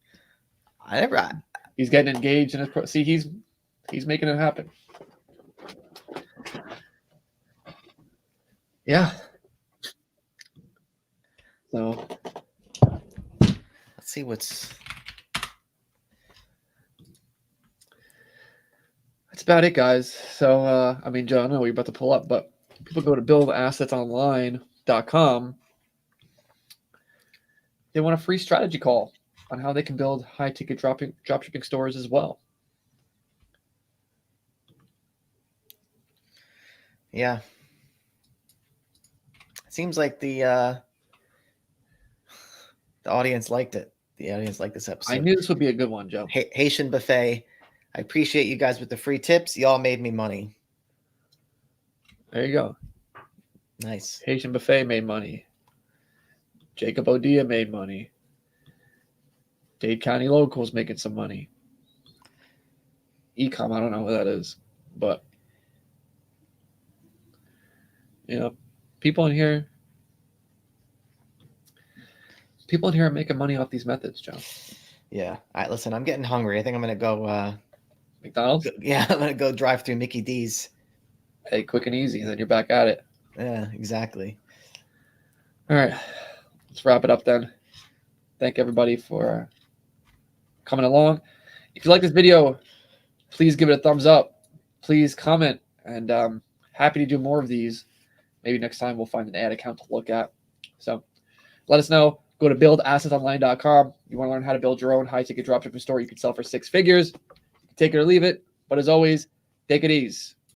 He's getting engaged in his see he's making it happen. Yeah. So let's see what's. That's about it, guys. So I mean, Joe, I know what you're about to pull up, but people go to buildassetsonline.com. They want a free strategy call on how they can build high-ticket dropshipping stores as well. Yeah. It seems like the audience liked it. The audience liked this episode. I knew this would be a good one, Joe. Haitian Buffet. I appreciate you guys with the free tips. Y'all made me money. There you go. Nice. Haitian Buffet made money. Jacob Odia made money. Dade County Locals making some money. Ecom, I don't know what that is, but people in here are making money off these methods, Joe. Yeah. All right, listen, I'm getting hungry. I think I'm gonna go McDonald's. Yeah, I'm gonna go drive through Mickey D's. Hey, quick and easy, and then you're back at it. Yeah, exactly. All right, let's wrap it up then. Thank everybody for coming along. If you like this video, please give it a thumbs up. Please comment, and happy to do more of these. Maybe next time we'll find an ad account to look at. So let us know. Go to buildassetsonline.com. You want to learn how to build your own high-ticket dropshipping store you can sell for 6 figures. Take it or leave it. But as always, take it easy.